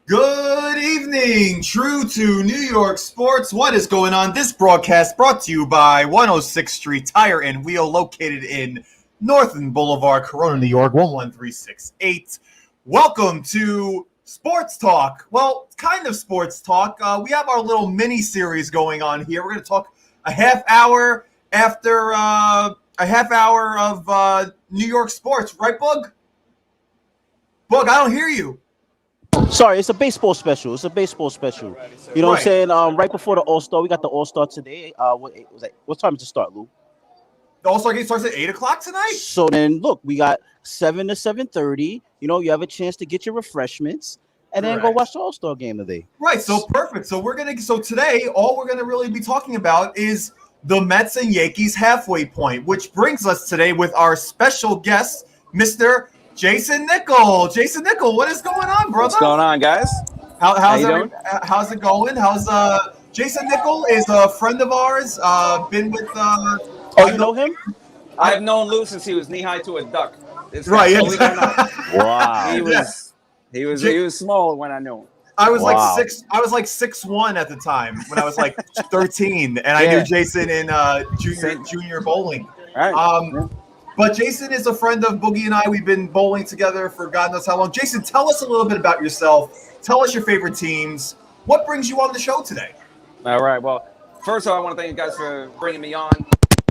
Good evening, true to New York sports. What is going on? This broadcast brought to you by 106th Street Tire and Wheel, located in Northern Boulevard, Corona, New York, 11368. Welcome to Sports Talk. Well, kind of sports talk. We have our little mini series going on here. We're going to talk a half hour after a half hour of New York sports, right, Bug? Bug, I don't hear you. Sorry, it's a baseball special. It's a baseball special. You know what I'm saying? Right before the All-Star, we got the All-Star today. What was that? What time does it start, Lou? The All-Star game starts at 8 o'clock tonight? So then, look, we got 7 to 7:30. You know, you have a chance to get your refreshments and then go watch the All-Star game today. Right, so perfect. So today, all we're gonna really be talking about is the Mets and Yankees halfway point, which brings us today with our special guest, Mr. Jason Nickel. Jason Nickel, what is going on, brother? What's going on, guys? How's it going? Jason Nickel is a friend of ours. Been with you know him? I've known Lou since he was knee high to a duck. Right, yeah. Believe it or not. Wow. He was small when I knew him. I was like 6'1" at the time when I was like 13, and I knew Jason in junior bowling. Right. But Jason is a friend of Boogie and I. We've been bowling together for God knows how long. Jason, tell us a little bit about yourself. Tell us your favorite teams. What brings you on the show today? All right. Well, first of all, I want to thank you guys for bringing me on.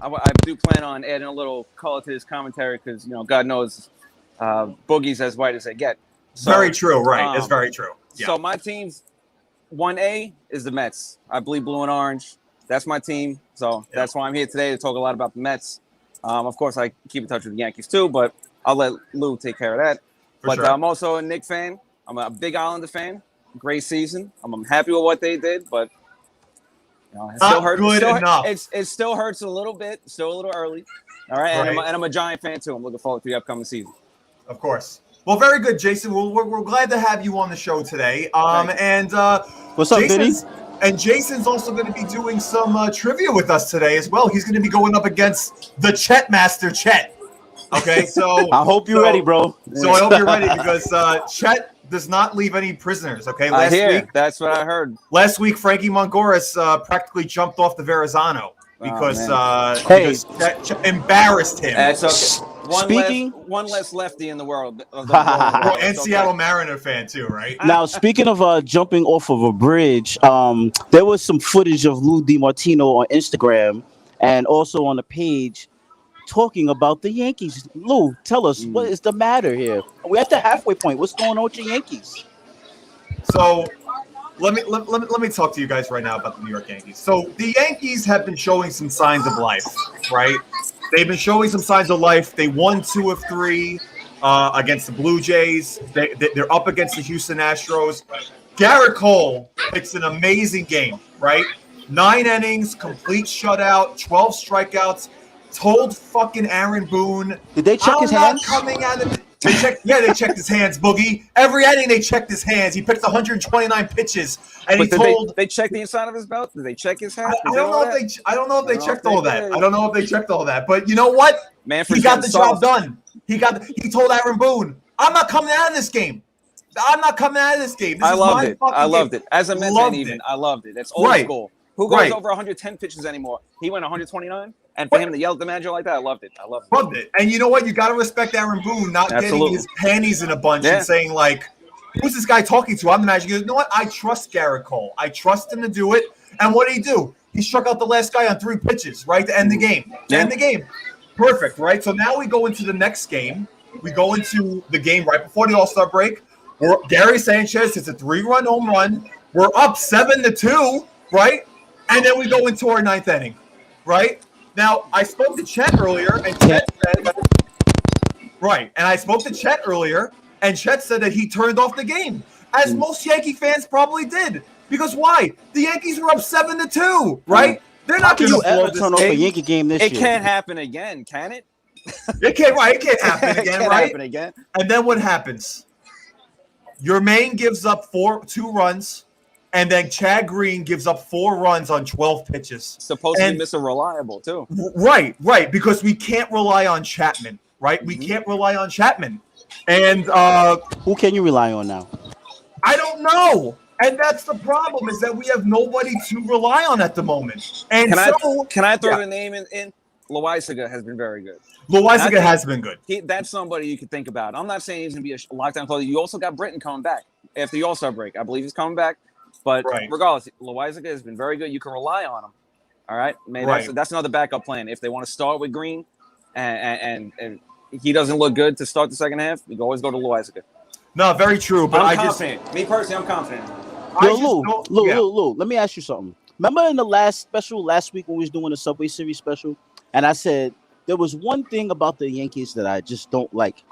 I do plan on adding a little color to this commentary because, God knows Boogie's as white as they get. So, very true, right. It's very true. Yeah. So my team's 1A is the Mets. I bleed blue and orange. That's my team. So that's why I'm here today to talk a lot about the Mets. Of course, I keep in touch with the Yankees too, but I'll let Lou take care of that. Sure. I'm also a Knicks fan. I'm a big Islander fan. Great season. I'm happy with what they did, but it still hurts. It still hurts a little bit. Still a little early. All right, and I'm a Giant fan too. I'm looking forward to the upcoming season. Of course. Well, very good, Jason. We're glad to have you on the show today. What's up, Vinny? And Jason's also going to be doing some trivia with us today as well. He's going to be going up against the Chet Master, Chet. Okay, so I hope you're ready, bro. So I hope you're ready because Chet does not leave any prisoners. Okay, that's what I heard. Last week, Frankie Mongoris practically jumped off the Verrazano because Chet embarrassed him. That's okay. One less lefty in the world. And Seattle Mariner fan too, right? Now, speaking of jumping off of a bridge, there was some footage of Lou DiMartino on Instagram and also on the page talking about the Yankees. Lou, tell us, what is the matter here? We're at the halfway point. What's going on with your Yankees? So let me talk to you guys right now about the New York Yankees. So the Yankees have been showing some signs of life, right? They've been showing some signs of life. They won 2 of 3 against the Blue Jays. They're up against the Houston Astros. Garrett Cole pitched an amazing game, right? 9 innings, complete shutout, 12 strikeouts. Told fucking Aaron Boone. Did they check his hands? Coming out of they checked his hands, Boogie. Every inning they checked his hands. He picked 129 pitches, and they checked the inside of his belt. Did they check his hands? I don't know if they checked all that. I don't know if they checked all that. But you know what? He got the job done. He told Aaron Boone, "I'm not coming out of this game. I'm not coming out of this game." I loved it. As a Mets fan, even I loved it. That's old school. Who goes over 110 pitches anymore? He went 129. And for him to yell at the manager like that, I loved it. Loved it. And you know what? You got to respect Aaron Boone not getting his panties in a bunch and saying, like, who's this guy talking to? I'm the manager. He goes, you know what? I trust Garrett Cole. I trust him to do it. And what did he do? He struck out the last guy on 3 pitches, right, to end the game. Perfect, right? So now we go into the next game. We go into the game right before the All-Star break. Gary Sanchez hits a 3-run home run. We're up 7-2, right? And then we go into our 9th inning, right? Now, I spoke to Chet earlier, and Chet said, and Chet said that he turned off the game, as most Yankee fans probably did. Because why? The Yankees were up 7-2, right? They're not going to ever turn off a Yankee game this year. It can't happen again, can it? It can't happen again, right? And then what happens? Your main gives up 2 runs. And then Chad Green gives up 4 runs on 12 pitches. Supposedly Mr. Reliable, too. Right, because we can't rely on Chapman, right? We can't rely on Chapman. And who can you rely on now? I don't know. And that's the problem, is that we have nobody to rely on at the moment. And can I throw the name in? Loizaga has been very good. Loizaga has been good. That's somebody you could think about. I'm not saying he's going to be a lockdown closer. You also got Britton coming back after the All-Star break. I believe he's coming back. But regardless, Loizaga has been very good. You can rely on him. All right? That's another backup plan. If they want to start with Green and he doesn't look good to start the second half, you can always go to Loizaga. No, very true. But I'm confident. Me personally, I'm confident. Lou, let me ask you something. Remember in the last week when we was doing the Subway Series special, and I said there was one thing about the Yankees that I just don't like.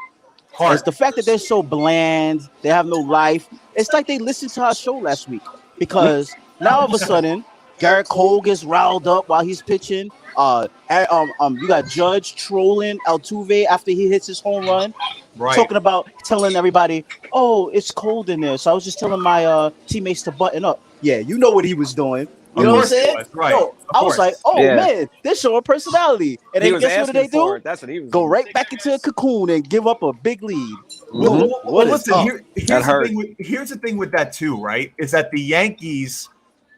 It's the fact that they're so bland. They have no life. It's like they listened to our show last week, because now all of a sudden Garrett Cole gets riled up while he's pitching. You got Judge trolling Altuve after he hits his home run, talking about telling everybody, "Oh, it's cold in there." So I was just telling my teammates to button up. Yeah, you know what he was doing. You know what I'm saying? Right. No, I was like, man, they're showing personality. And then guess what they do? That's what he was Go right back into a cocoon and give up a big lead. Well, listen, here's the thing with that too, right? Is that the Yankees,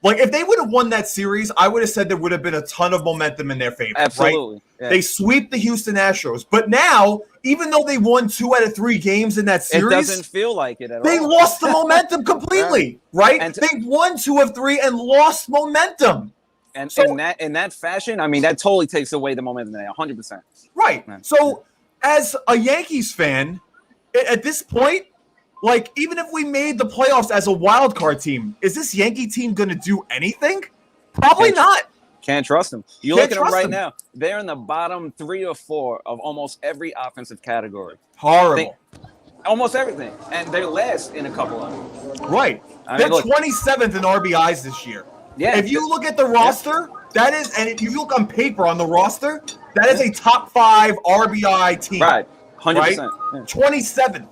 like, if they would have won that series, I would have said there would have been a ton of momentum in their favor. Absolutely. Right? Yeah. They sweep the Houston Astros. But now, even though they won 2 out of 3 games in that series, it doesn't feel like it at all. They lost the momentum completely, right? And they won 2 of 3 and lost momentum. And in that fashion, I mean, that totally takes away the momentum there, 100%. Right. So, as a Yankees fan, at this point, like, even if we made the playoffs as a wild card team, is this Yankee team going to do anything? Probably not. Can't trust them. You look at them right now. They're in the bottom 3 or 4 of almost every offensive category. Horrible. Almost everything. And they're last in a couple of them. Right. They're 27th in RBIs this year. Yeah. If you look at the roster, that is, and if you look on paper on the roster, that is a top 5 RBI team. Right. 100%. Right? Yeah. 27th.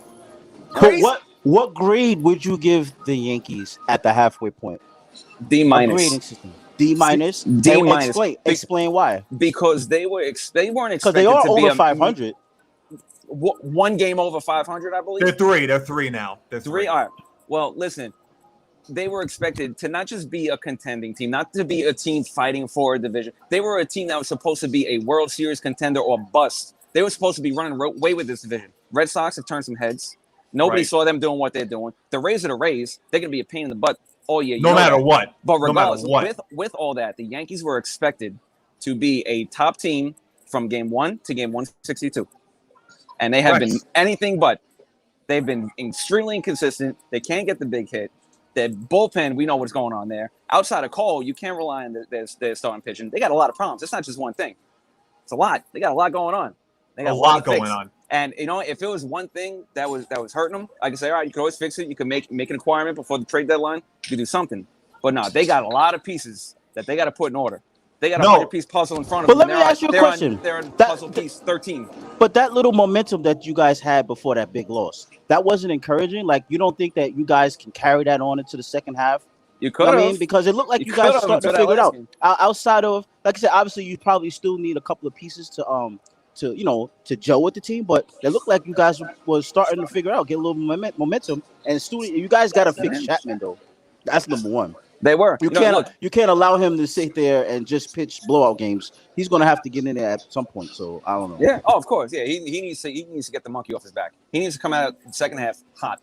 But what grade would you give the Yankees at the halfway point? D-. D minus. Explain why. Because they weren't expected because they are over 500. One game over 500, I believe. They're three now. They're 3. All right. Well, listen, they were expected to not just be a contending team, not to be a team fighting for a division. They were a team that was supposed to be a World Series contender or bust. They were supposed to be running away with this division. Red Sox have turned some heads. Nobody saw them doing what they're doing. The Rays are the Rays. They're going to be a pain in the butt all year. No matter what. But regardless, with all that, the Yankees were expected to be a top team from game 1 to game 162. And they have been anything but. They've been extremely inconsistent. They can't get the big hit. Their bullpen, we know what's going on there. Outside of Cole, you can't rely on their starting pitching. They got a lot of problems. It's not just one thing. It's a lot. They got a lot going on. They got a lot going on. And, you know, if it was one thing that was hurting them, I could say, all right, you can always fix it. You can make an acquirement before the trade deadline. You can do something. But no, they got a lot of pieces that they got to put in order. They got a 100-piece puzzle in front of them. But let me ask you a question. They're on puzzle piece 13. But that little momentum that you guys had before that big loss, that wasn't encouraging? Like, you don't think that you guys can carry that on into the second half? You could have. I mean, because it looked like you guys started to figure it out. Outside of, like I said, obviously you probably still need a couple of pieces to gel with the team, but it looked like you guys was starting to figure out, get a little momentum. And you guys got to fix Chapman though. That's number one. They were. You can't allow him to sit there and just pitch blowout games. He's going to have to get in there at some point. So I don't know. Yeah. Oh, of course. Yeah. He needs to get the monkey off his back. He needs to come out the second half hot.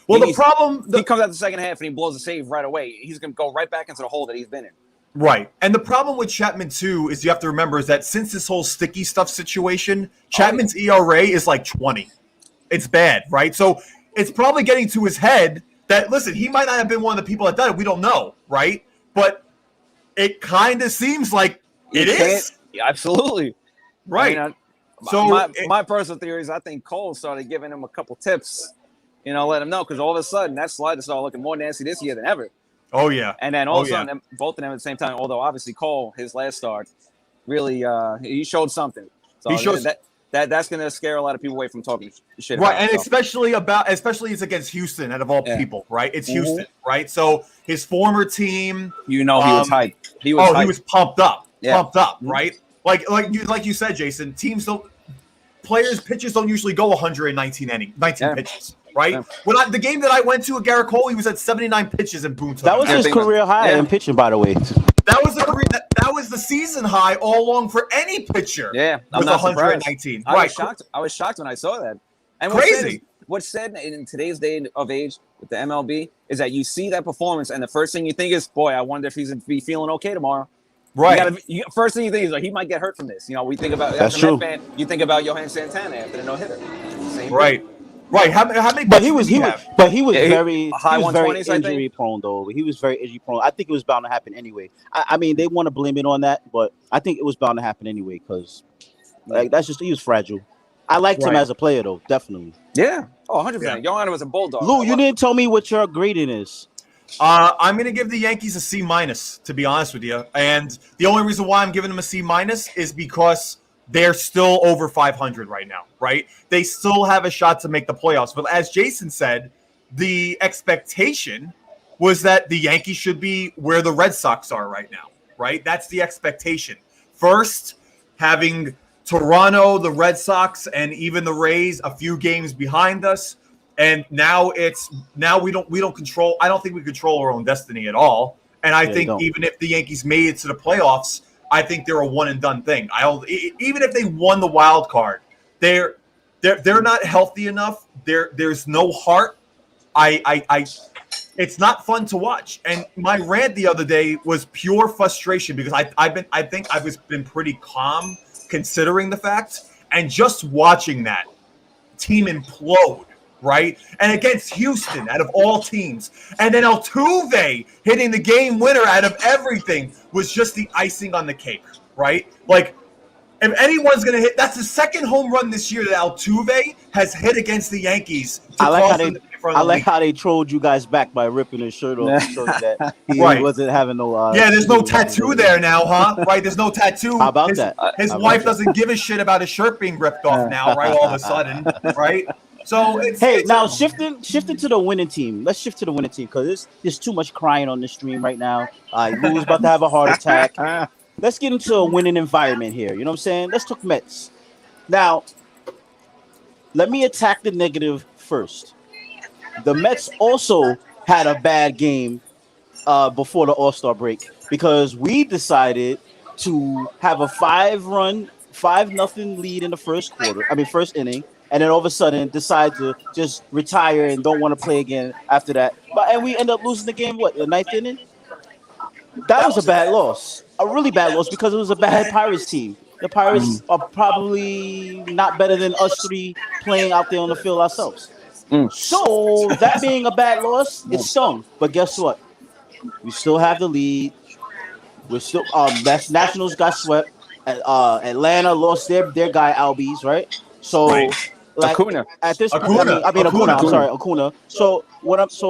Well, he comes out the second half and he blows a save right away. He's going to go right back into the hole that he's been in. Right. And the problem with Chapman, too, is you have to remember is that since this whole sticky stuff situation, Chapman's ERA is like 20. It's bad, right? So it's probably getting to his head that, listen, he might not have been one of the people that done it. We don't know, right? But it kind of seems like it is. Absolutely. Right. I mean, my personal theory is I think Cole started giving him a couple tips, let him know, because all of a sudden that slider started looking more nasty this year than ever. Oh, yeah. And then all of a sudden, both of them at the same time, although obviously Cole, his last start, really, he showed something. So he shows that's going to scare a lot of people away from talking shit right, about and himself. especially it's against Houston out of all people, right? It's Houston, right? So his former team. He was hyped. He was pumped up. Yeah. Pumped up, right? Like you said, Jason, pitchers don't usually go 119 pitches. right? When the game that I went to at Garrett Cole, he was at 79 pitches and Boone took That was his career high in pitching, by the way. That was the season high all along for any pitcher. Yeah, was 119. I was shocked. I was shocked when I saw that. And crazy. What's said in today's day of age with the MLB is that you see that performance, and the first thing you think is, "Boy, I wonder if he's gonna be feeling okay tomorrow." Right. First thing you think is like he might get hurt from this. We think about that's true. Fan, you think about Johan Santana after the no hitter. Right. Right. How many? But he was very high 120s, injury prone though. He was very injury prone. I think it was bound to happen anyway. I mean, they want to blame it on that, but I think it was bound to happen anyway because that's just he was fragile. I liked him as a player though, definitely. Yeah. Oh, 100%. Johan was a bulldog. Lou, you didn't tell me what your grading is. I'm going to give the Yankees a C-, to be honest with you. And the only reason why I'm giving them a C- is because they're still over 500 right now, right? They still have a shot to make the playoffs. But as Jason said, the expectation was that the Yankees should be where the Red Sox are right now, right? That's the expectation. First, having Toronto, the Red Sox, and even the Rays a few games behind us. And now we don't control. I don't think we control our own destiny at all. And I think even if the Yankees made it to the playoffs, I think they're a one and done thing. Even if they won the wild card, they're not healthy enough. There's no heart. It's not fun to watch. And my rant the other day was pure frustration because I've been pretty calm considering the fact and just watching that team implode. Right? And against Houston, out of all teams. And then Altuve hitting the game winner out of everything was just the icing on the cake, right? Like, if anyone's going to hit, that's the second home run this year that Altuve has hit against the Yankees. I like how they trolled you guys back by ripping his shirt off, showing that he wasn't having no. There's no tattoo there now, huh? Right? There's no tattoo. How about that? His wife doesn't give a shit about his shirt being ripped off now, right? All of a sudden, right? So now shifting to the winning team. Let's shift to the winning team because there's too much crying on the stream right now. Lou's about to have a heart attack. Let's get into a winning environment here. You know what I'm saying? Let's talk Mets. Now, let me attack the negative first. The Mets also had a bad game before the All-Star break because we decided to have a 5-0 lead in the first inning. And then all of a sudden decide to just retire and don't want to play again after that. And we end up losing the game, the ninth inning? That was a bad loss. A really bad loss because it was a bad Pirates team. The Pirates are probably not better than us three playing out there on the field ourselves. So that being a bad loss, it stung. But guess what? We still have the lead. We're still Nationals got swept. Atlanta lost their guy Albies, right? So Acuna. At this point, Acuna. So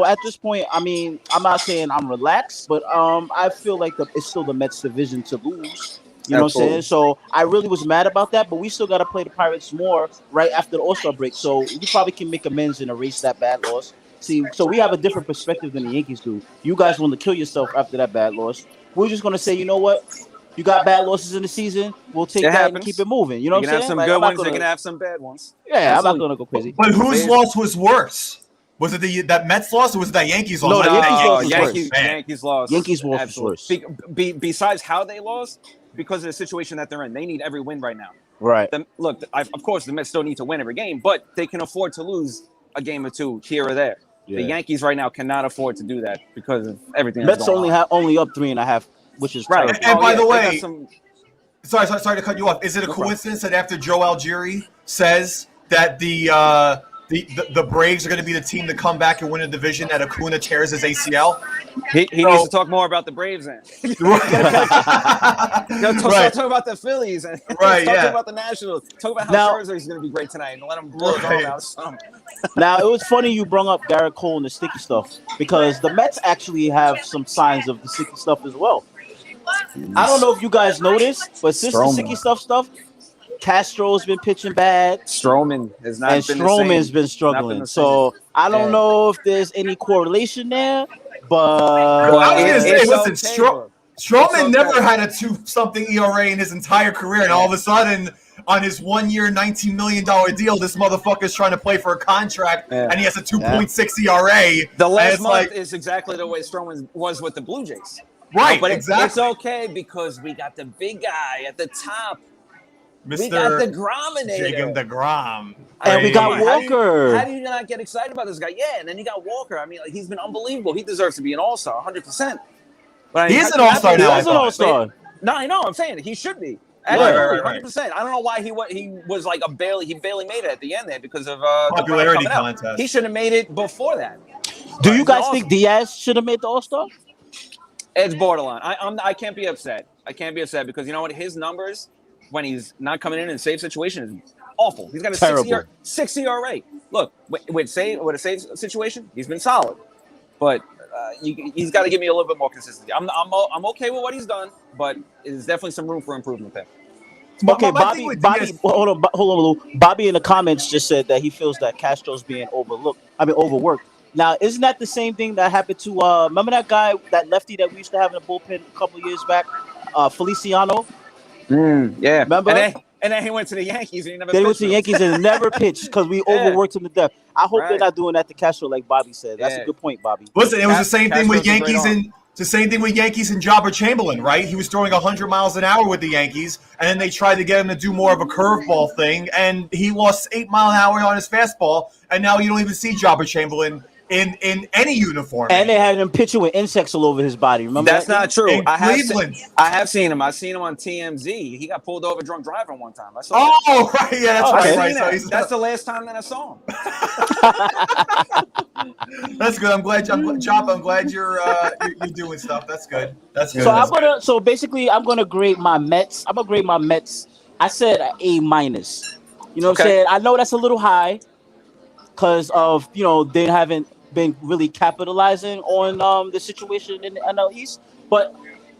at this point, I mean, I'm not saying I'm relaxed, but I feel like it's still the Mets division to lose. You know what I'm saying? So I really was mad about that, but we still got to play the Pirates more right after the All-Star break. So we probably can make amends and erase that bad loss. See, so we have a different perspective than the Yankees do. You guys want to kill yourself after that bad loss. We're just going to say, you know what? You got bad losses in the season. We'll take that and keep it moving. You know what I'm saying? You can have some good ones. You can have some bad ones. Yeah, I'm not going to go crazy. But whose loss was worse? Was it that Mets loss or was it that Yankees loss? No, the Yankees loss was Yankees lost. Yankees loss was worse. Besides how they lost, because of the situation that they're in, they need every win right now. Right. Of course, the Mets still need to win every game, but they can afford to lose a game or two here or there. Yeah. The Yankees right now cannot afford to do that because of everything. Mets only up 3.5, which is right. Terrible. And by the way, sorry to cut you off. Is it a coincidence that after Joe Algieri says that the Braves are going to be the team to come back and win a division, that Acuna tears his ACL? He needs to talk more about the Braves then. Talk about the Phillies and talk about the Nationals. Talk about how Scherzer is going to be great tonight and let him blow it all out. Now, it was funny you brought up Garrett Cole and the sticky stuff because the Mets actually have some signs of the sticky stuff as well. I don't know if you guys noticed, but since the sticky stuff, Castro's been pitching bad. Stroman has not been the same. Stroman's been struggling. So I don't know if there's any correlation there, but I was going to say, listen, Stroman never had a 2-something ERA in his entire career, and all of a sudden, on his 1 year, $19 million deal. This motherfucker's trying to play for a contract, and he has a 2.6 ERA. The last month is exactly the way Stroman was with the Blue Jays. Right, but exactly. It's okay because we got the big guy at the top. We got the Grominator. Jacob DeGrom. And we got Walker. How do you not get excited about this guy? Yeah, and then you got Walker. I mean, like, he's been unbelievable. He deserves to be an all-star, 100%. But he is an all-star now. He's an all-star. No, I know. I'm saying he should be. Right. 100%. I don't know why he was like he barely made it at the end there because of popularity contest. He should have made it before that. Do you guys think Diaz should have made the all-star? It's borderline. I can't be upset. I can't be upset because you know what? His numbers when he's not coming in safe situation is awful. He's got a 6 ERA. Look, with a safe situation, he's been solid, but he's got to give me a little bit more consistency. I'm okay with what he's done, but there's definitely some room for improvement there. Okay, Bobby, hold on, Lou. Bobby in the comments just said that he feels that Castro's being overworked. Now, isn't that the same thing that happened to remember that guy, that lefty that we used to have in the bullpen a couple of years back, Feliciano? Yeah, remember? And then he went to the Yankees and he never. They went to the Yankees and never pitched because we overworked him to death. I hope they're not doing that to Castro like Bobby said. That's a good point, Bobby. Listen, it was the same thing with Yankees and. It's the same thing with Yankees and Jobber Chamberlain, right? He was throwing 100 miles an hour with the Yankees, and then they tried to get him to do more of a curveball thing, and he lost 8 mile an hour on his fastball, and now you don't even see Jobber Chamberlain in any uniform. And they had him pitching with insects all over his body. Remember that's not true. I have seen him. I've seen him on TMZ. He got pulled over drunk driving one time. I saw right. Yeah, that's right. So that's the last time that I saw him. That's good. I'm glad you're doing stuff. That's good. That's good. So so basically I'm gonna grade my Mets. I'm gonna grade my Mets. I said an A-. You know what I'm saying? I know that's a little high because of they haven't been really capitalizing on the situation in the NL East, but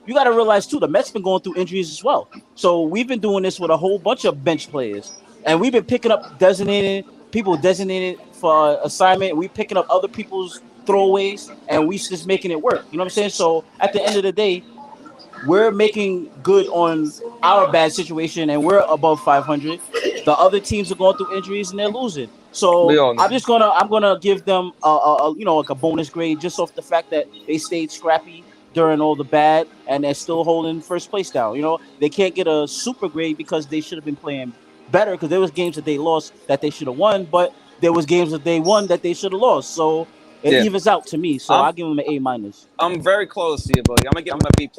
you got to realize too the Mets been going through injuries as well. So we've been doing this with a whole bunch of bench players, and we've been picking up people designated for assignment. We picking up other people's throwaways, and we just making it work. You know what I'm saying? So at the end of the day, we're making good on our bad situation, and we're above 500. The other teams are going through injuries and they're losing. So I'm gonna give them like a bonus grade just off the fact that they stayed scrappy during all the bad and they're still holding first place down. They can't get a super grade because they should have been playing better because there was games that they lost that they should have won, but there was games that they won that they should have lost. So it evens out to me. So I'll give them an A-. I'm very close to you, Boogie. I'm gonna give them a B+.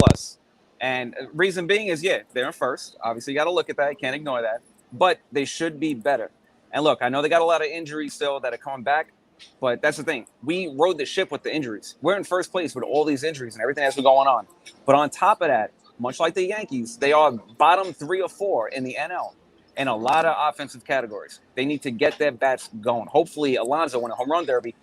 And reason being is they're in first. Obviously, you got to look at that. You can't ignore that. But they should be better. And look, I know they got a lot of injuries still that are coming back, but that's the thing. We rode the ship with the injuries. We're in first place with all these injuries and everything that's been going on. But on top of that, much like the Yankees, they are bottom 3 or 4 in the NL in a lot of offensive categories. They need to get their bats going. Hopefully, Alonso in a home run derby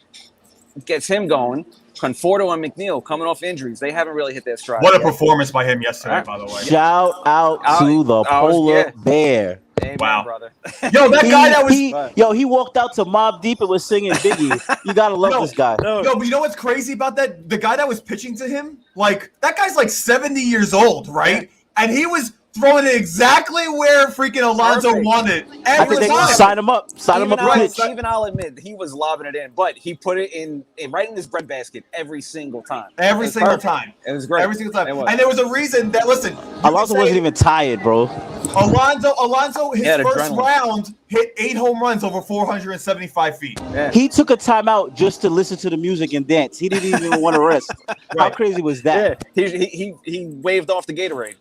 gets him going. Conforto and McNeil coming off injuries. They haven't really hit their stride. What a performance by him yesterday, by the way. Shout out to the polar bear. Amen, wow, brother. Yo, that guy that was he walked out to Mobb Deep and was singing Biggie. You gotta love this guy. Yo, but you know what's crazy about that? The guy that was pitching to him, like that guy's like 70 years old, right? And he was throwing it exactly where freaking Alonso wanted every time. Sign him up. Even I'll admit he was lobbing it in, but he put it in right in his breadbasket every single time. Every single time. It was great. Every single time. And there was a reason that Alonso wasn't even tired, bro. Alonso, his first round hit 8 home runs over 475 feet. Yeah. He took a timeout just to listen to the music and dance. He didn't even want to rest. How crazy was that? Yeah. He waved off the Gatorade.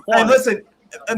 And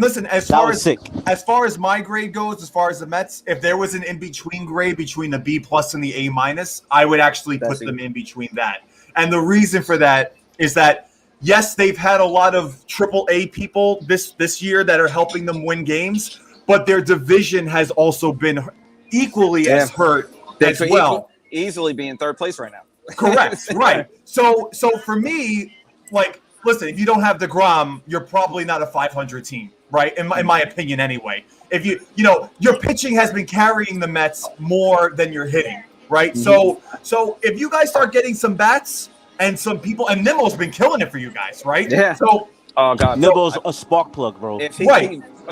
listen, as far as my grade goes, as far as the Mets, if there was an in-between grade between the B+ and the A-, I would actually put them in between that. And the reason for that is that, yes, they've had a lot of AAA people this year that are helping them win games, but their division has also been equally as hurt as well. Easily being third place right now. Correct, right. So for me, like, listen, if you don't have DeGrom, you're probably not a 500 team, right? In my opinion, anyway. If your pitching has been carrying the Mets more than your hitting, right? Mm-hmm. So if you guys start getting some bats and some people, and Nimmo's been killing it for you guys, right? Yeah. So Oh God, Nibble's a spark plug, bro. If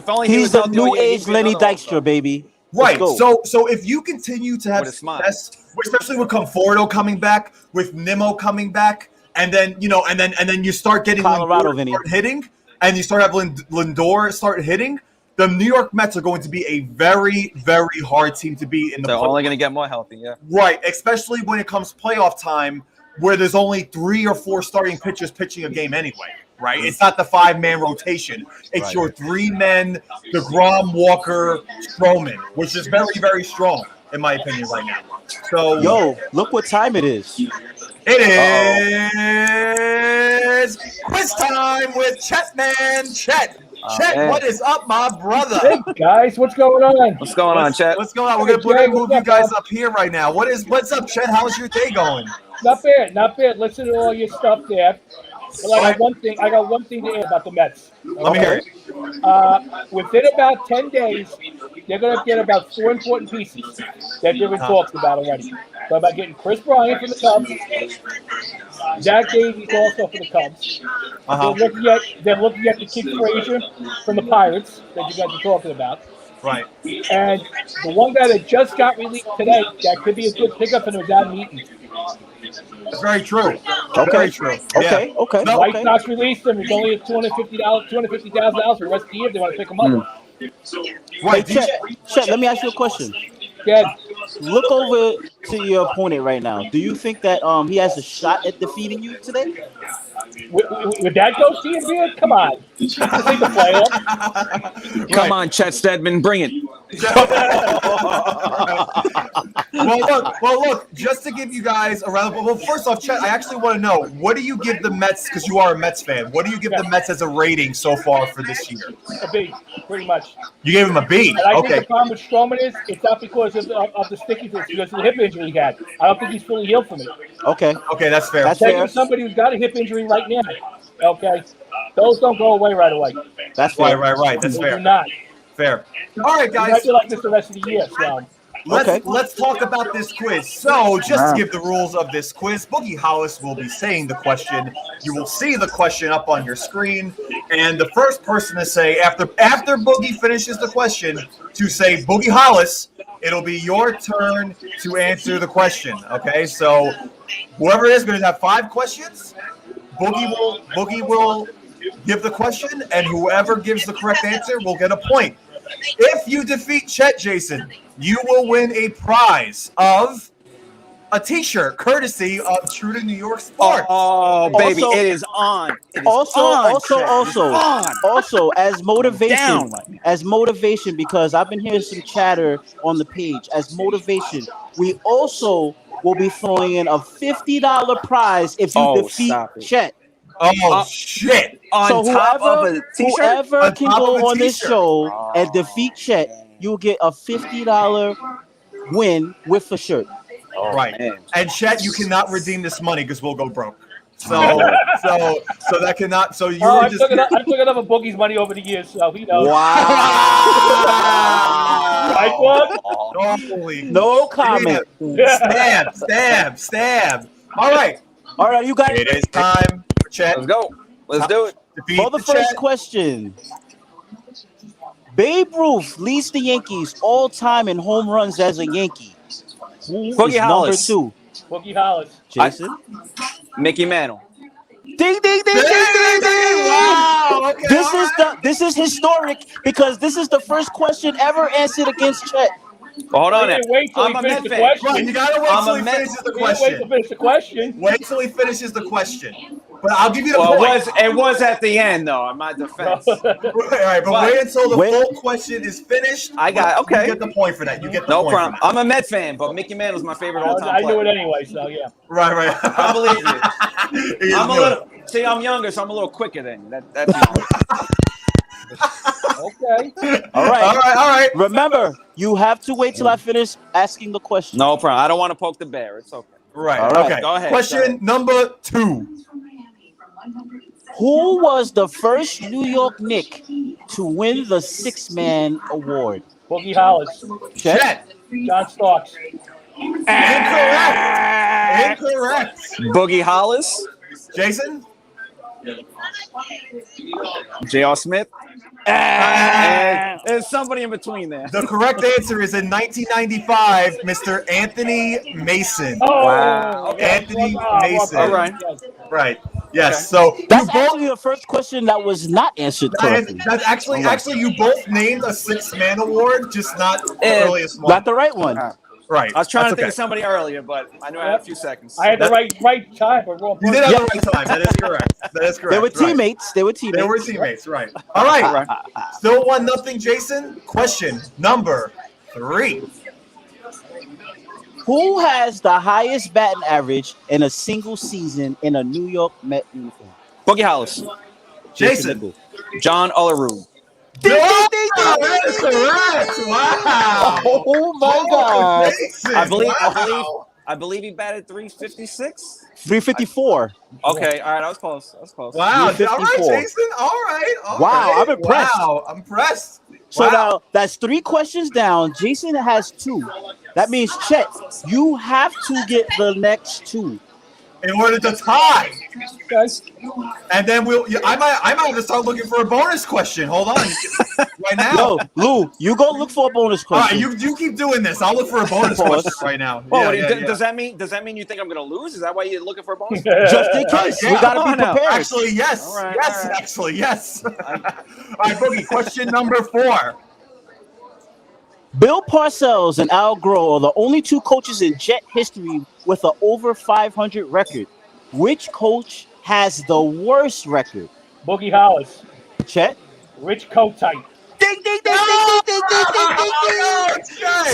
only He's the out there, new age Lenny Dykstra, baby. Right. So if you continue to have success, especially with Conforto coming back, with Nimmo coming back, and then you start getting Colorado, Lindor start hitting, and you start having Lindor start hitting, the New York Mets are going to be a very, very hard team to beat in the They're playoffs. only going to get more healthy, yeah. Right, especially when it comes playoff time, where there's only 3 or 4 starting pitchers pitching a game anyway. Right, it's not the 5-man rotation. It's your 3 men, DeGrom, Walker, Stroman, which is very, very strong in my opinion right now. So, yo, look what time it is. It is quiz time with Chetman. Chet, what is up, my brother? Hey guys, what's going on? What's going on, Chet? What's going on? We're gonna move you guys up here right now. What's up, Chet? How's your day going? Not bad. Listen to all your stuff there. But I got one thing to add about the Mets. Let me hear it. Within about 10 days, they're going to get about 4 important pieces that they've been talking about already. So about getting Chris Bryant for the Cubs, Zach Davies also for the Cubs. They're looking at the Kid Frazier from the Pirates that you guys are talking about. Right. And the one guy that just got released today that could be a good pickup and was Adam Eaton. That's very true. Okay. Very true. Okay. No, White Sox released him. It's only $250,000 for the rest of the year if they want to pick him up. Right. Hey, Chet, let me ask you a question. Yeah. Look over to your opponent right now. Do you think that he has a shot at defeating you today? Would that go CNB? Come on. This ain't the playoff. Come on, Chet Steadman, bring it. Well, look. Just to give you guys a round. Well, first off, Chet, I actually want to know, what do you give the Mets? Because you are a Mets fan. What do you give the Mets as a rating so far for this year? A B, pretty much. You gave him a B. And I think the problem with Stroman is it's not because of the sticky thing, it's because of the hip injury he had. I don't think he's fully healed from it. Okay, that's fair. That's Taking fair. somebody who's got a hip injury right now. Okay, those don't go away right away. That's fair. Right. That's They fair. do not. Fair. All right, It might guys. be like this the rest of the year. So Let's talk about this quiz. So, just to give the rules of this quiz, Boogie Hollis will be saying the question. You will see the question up on your screen, and the first person to say after Boogie finishes the question to say Boogie Hollis, it'll be your turn to answer the question. Okay, so whoever it is going to have 5 questions. Boogie will give the question, and whoever gives the correct answer will get a point. If you defeat Chet, Jason, you will win a prize of a T-shirt courtesy of True to New York Sports. Oh, baby, Also- it is on. It is Also, on. as motivation, because I've been hearing some chatter on the page. As motivation, we also will be throwing in a $50 prize if you defeat Chet. Oh, shit. On top of a T-shirt? Whoever can go on this show and defeat Chet, you'll get a $50 win with a shirt. Right. Man. And Chet, you cannot redeem this money because we'll go broke. So that cannot. So you I took enough of Boogie's money over the years, so he knows. Wow. Right, Bob? Holy No comment. Stab. All right, you guys. it is time for Chet. Let's go. Let's do it. For the first question, Babe Ruth leads the Yankees all time in home runs as a Yankee. Who is Boogie Hollis. number 2? Boogie Hollis. Jason? Mickey Mantle. Ding, ding, ding, ding, ding, ding. Wow. Okay, This is historic because this is the first question ever answered against Chet. Hold on. Wait till he I'm a finishes Met the fan. question. Right, you gotta wait till he finishes the Wait to question. finish the question. Wait till he finishes the question. But I'll give you the Well, point. it was at the end, though, in my defense. All right, but wait until the full question is finished. Okay. You get the point for that. You get the No point problem. for that. I'm a Met fan, but Mickey Mantle's my favorite all-time I knew player. it anyway, so yeah. Right. I believe it. I'm I'm younger, so I'm a little quicker than you. That's Okay. All right. All right. Remember, you have to wait till I finish asking the question. No problem. I don't want to poke the bear. It's okay. Right. All right. Okay. Go ahead. Question number 2. Who was the first New York Knick to win the Six-Man Award? Boogie Hollis. Chet. John Starks. Incorrect. Boogie Hollis. Jason? J.R. Smith. And there's somebody in between there. The correct answer is in 1995, Mr. Anthony Mason. Oh, Wow. okay. Anthony Mason. All right. Right. Yes. Okay. So That's you both. actually the first question that was not answered correctly. That's actually you both named a six-man award, just not the earliest one. Not the right one. Right. I was trying to think okay. of somebody earlier, but I knew I had a few seconds. I had the right time, but wrong. You did have the right time. That is correct. That is correct. They were Right. teammates. They were teammates. They were teammates. Right. All right. Still 1-0, Jason. Question number 3. Who has the highest batting average in a single season in a New York Met uniform? Boogie Hollis. Jason. John Olerud. That is correct. Wow. Oh my God. Jason. I believe he batted 356. 354. Okay, all right, I was close. Wow. All right, 354. Jason. All right. Wow, I'm impressed. Wow, I'm impressed. So Wow. now that's 3 questions down. Jason has 2. That means, Chet, you have to get the next 2. In order to tie. Guys, And then I might have to start looking for a bonus question. Hold on. Right now. Yo, Lou, you go look for a bonus All right, question. you keep doing this. I'll look for a bonus question right now. Oh, Yeah. does that mean you think I'm gonna lose? Is that why you're looking for a bonus? Just in case. Yeah, We got to come be on now. prepared. Actually, yes. All right, Yes, all right. actually, yes. All right, Boogie, question number 4. Bill Parcells and Al Groh are the only 2 coaches in Jet history with an over 500 record. Which coach has the worst record? Boogie Hollis, Chet? Rich Kotite. Ding, ding, ding, ding, ding, ding, ding, ding, ding.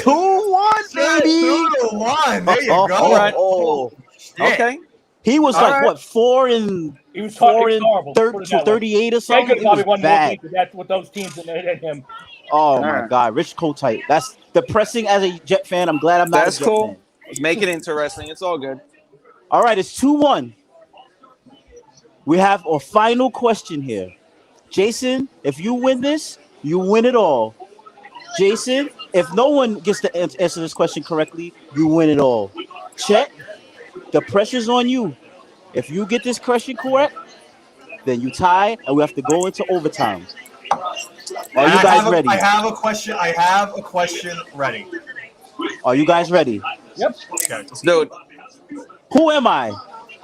2-1, baby. 2-1. There you go. All right. Oh. Shit. Okay. He was All like, right. what, 4 and He was 4 and horrible. Put it that way. 38 or They something? could It have was probably won more bad. games with that with those teams than him. Oh, my right. God. Rich Kotite. That's depressing as a Jet fan. I'm glad I'm not That's a Jet cool. fan. Make it interesting. It's all good. All right, it's 2-1. We have a final question here. Jason, if you win this, you win it all. Jason, if no one gets to answer this question correctly, you win it all. Chet, the pressure's on you. If you get this question correct, then you tie, and we have to go into overtime. Are you guys ready? I have a question. I have a question ready. Are you guys ready? Yep. Okay. Let's do it. Who am I?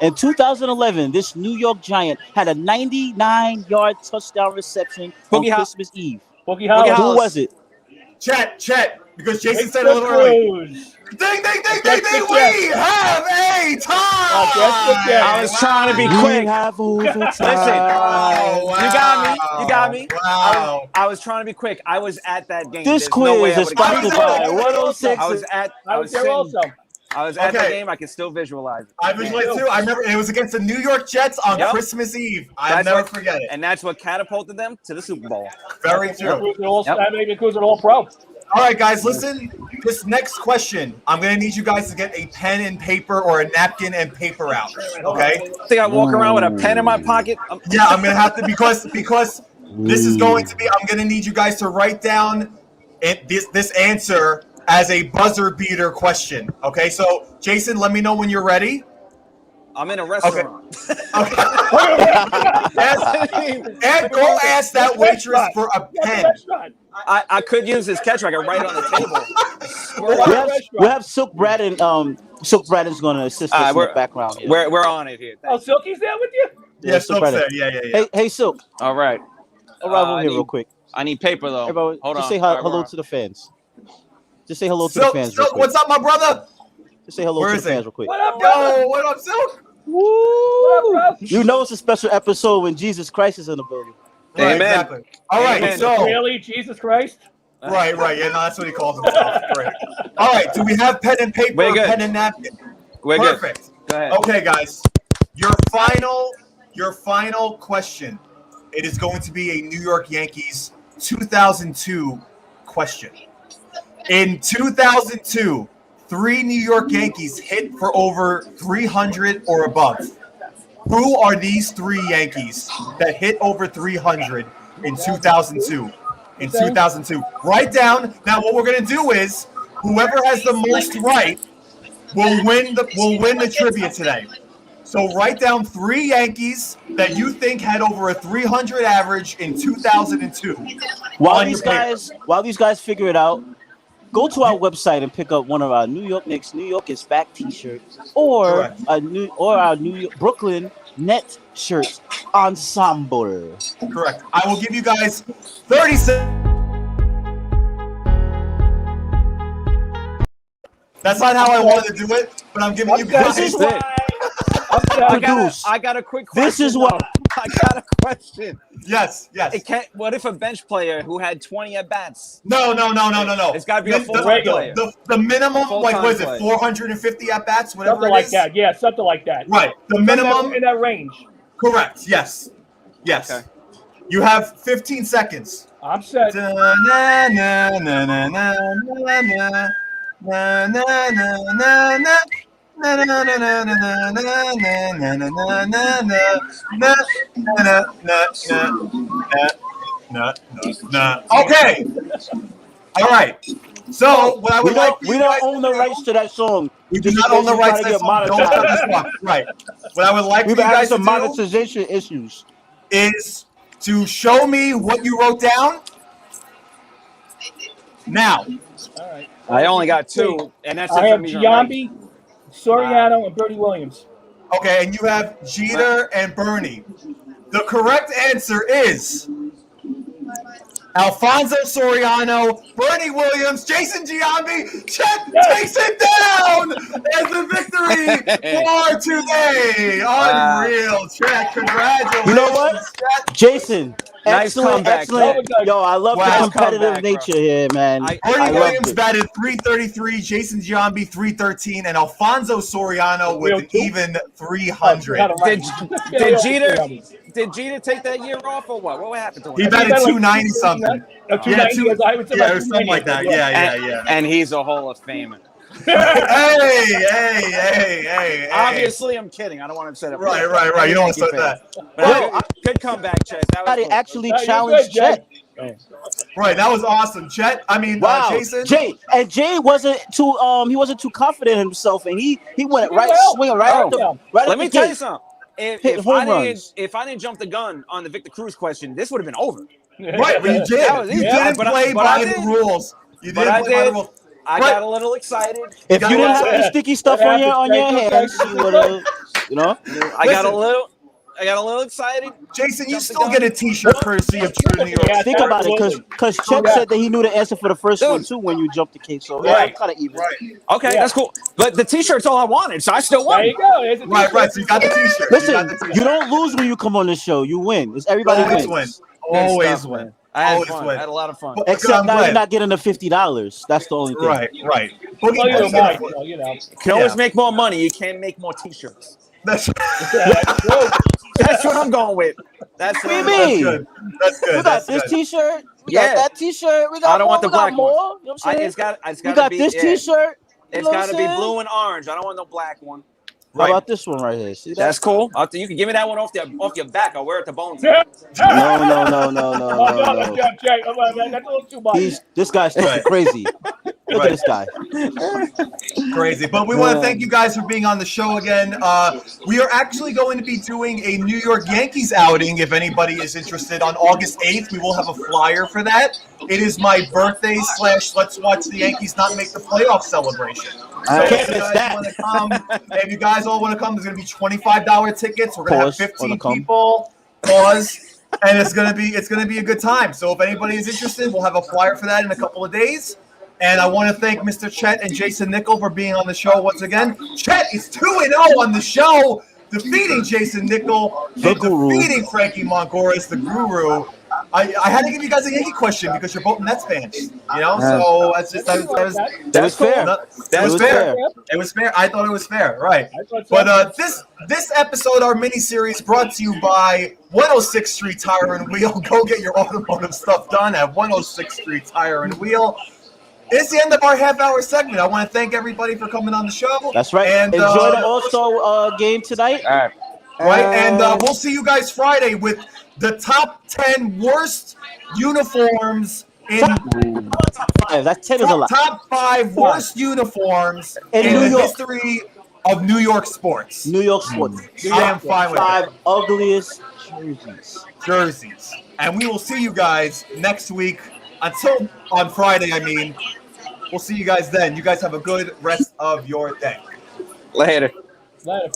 In 2011, this New York Giant had a 99-yard touchdown reception on Boogie Christmas Eve. Boogie Hollis. Who was it? Chet, because Jason Victor said it a little early. Cruz. Ding, Yes, we have a tie. yes. I was trying to be You quick. have overtime. Listen, Oh, you got me. Wow. I was trying to be quick. I was at that game. This There's no way quiz I is would've gotten sponsored it. by 106. I was there sitting- also. I was at the Okay. game. I can still visualize it. I visualized too. I remember it was against the New York Jets on Yep. Christmas Eve. I'll That's never what- forget it. And that's what catapulted them to the Super Bowl. Very true. Yep. I made Cruz an All-Pro. All right, guys, listen. This next question, I'm going to need you guys to get a pen and paper or a napkin and paper out. Okay? I think I walk around with a pen in my pocket. Yeah, I'm going to have to because this is going to be. I'm going to need you guys to write down this answer as a buzzer beater question. Okay? So, Jason, let me know when you're ready. I'm in a restaurant. And go ask that waitress for a pen. I could use this catch. I can write it on the table. We have Silk Braden. Silk Braden's going to assist us in the background. Here. We're on it here. Oh, Silky's there with you? Yeah, Silk Silk's Braden. there. Yeah. Hey, Silk. All right. Arrive over here real quick. I need paper though. Everybody, Hold just on. say All right, hello we're to the fans. Just say hello to the Silk, fans. Real Silk, quick. what's up, my brother? Just say hello Where to is the he? fans real quick. What up, brother? Yo, what up, Silk? Woo! What up, bro? You know it's a special episode when Jesus Christ is in the building. Right, Amen. exactly. All right, Amen. so Really? Jesus Christ? right. Yeah, no, that's what he calls himself. Great. All right, do we have pen and paper, We're or good. pen and napkin? We're good. Perfect. Go ahead. Okay, guys, your final question. It is going to be a New York Yankees 2002 question. In 2002, 3 New York Yankees hit for over 300 or above. Who are these 3 Yankees that hit over 300 in 2002? In 2002, write down. Now, what we're gonna do is, whoever has the most right will win the trivia today. So write down 3 Yankees that you think had over a 300 average in 2002. While these guys figure it out, go to our website and pick up one of our New York Knicks, New York is back T-shirt, or our New York Brooklyn Net shirt ensemble. Correct. I will give you guys 30 seconds. That's not how I wanted to do it, but I'm giving you guys. This is why. I got a quick question. This is what I got a question. Yes. What if a bench player who had 20 at bats? No. It's got to be a full-time player. The minimum, Full-time like, what is it, player. 450 at bats, whatever Something like that. Yeah, something like that. Right. The minimum in that range. Correct. Yes. Okay. You have 15 seconds. I'm set. Okay. All right. So what I would we don't own the rights to that song. We do not own the rights to that song. Don't start this song. Right. What I would like for you guys to do monetization issues is to show me what you wrote down. Now. All right. I only got 2, and that's I have Giambi, Soriano, and Bernie Williams. Okay, and you have Jeter and Bernie. The correct answer is Alfonso Soriano, Bernie Williams, Jason Giambi. Chet takes it down as the victory for today. Unreal, Chet. Congratulations. You know what, Jason? Nice comeback. Yo, I love the competitive nature here, man. Bernie Williams batted .333, Jason Giambi .313, and Alfonso Soriano with an even 300. Did Jeter take that year off or what? What happened to him? He batted .290 something. Yeah, something like that. Yeah. And he's a Hall of Famer. Hey. Obviously, I'm kidding. I don't want to set it. Right. You don't want to say that. Good comeback, Chet. Somebody actually challenged Chet. Right, that was awesome, Chet. I mean, Jason. Jay wasn't too he wasn't too confident in himself, and he went swinging right. Let me tell you something. If I didn't jump the gun on the Victor Cruz question, this would have been over. Right, but you did. You didn't play by the rules. You didn't play by the rules. I got a little excited. If you didn't have the sticky stuff on your hands, you would have, I got a little excited. Jason, you still get a T-shirt courtesy of True New York. Think about it, because Chet said that he knew the answer for the first one too when you jumped the cake. So kind of even. Right. Okay, that's cool. But the T-shirt's all I wanted, so I still won. There you go. Right. So you got the T-shirt. Listen, you don't lose when you come on the show. You win. It's everybody wins. Always win. I had fun. I had a lot of fun. Except now you're not getting the $50. That's the only thing. Right. Can always make more money. You can't make more T-shirts. That's what I'm going with. That's what you mean. That's good. We got this T-shirt. We got that T-shirt. We got I don't want the black more. one. You know what I'm saying? We got this T-shirt. It's got to be blue and orange. I don't want no black one. How about this one right here? See that? That's cool. You can give me that one off your back. I'll wear it to bones. No. That's a little too much. This guy's still crazy. Look at this guy. Crazy. But we want to thank you guys for being on the show again. We are actually going to be doing a New York Yankees outing. If anybody is interested, on August 8th, we will have a flyer for that. It is my birthday / Let's Watch the Yankees Not Make the Playoff celebration. So if you guys all want to come, there's going to be $25 tickets. We're going to have 15 people. And it's going to be a good time. So if anybody is interested, we'll have a flyer for that in a couple of days. And I want to thank Mr. Chet and Jason Nickel for being on the show once again. Chet is 2-0 on the show, defeating Jason Nickel and defeating Frankie Mongoras, the guru. I had to give you guys a Yankee question because you're both Mets fans, so that's just that was fair. That was fair. It was fair. I thought it was fair, right? But this episode, our mini series, brought to you by 106th Street Tire and Wheel. Go get your automotive stuff done at 106th Street Tire and Wheel. It's the end of our half-hour segment. I want to thank everybody for coming on the show. That's right. And enjoy the All-Star game tonight. All right. And we'll see you guys Friday with the top 10 worst uniforms in top 5. That 10 is a lot. Top 5 worst uniforms in the history of New York sports. New York sports. I am fine with 5 it. ugliest Jerseys. And we will see you guys next week. Until on Friday, I mean. We'll see you guys then. You guys have a good rest of your day. Later. Later.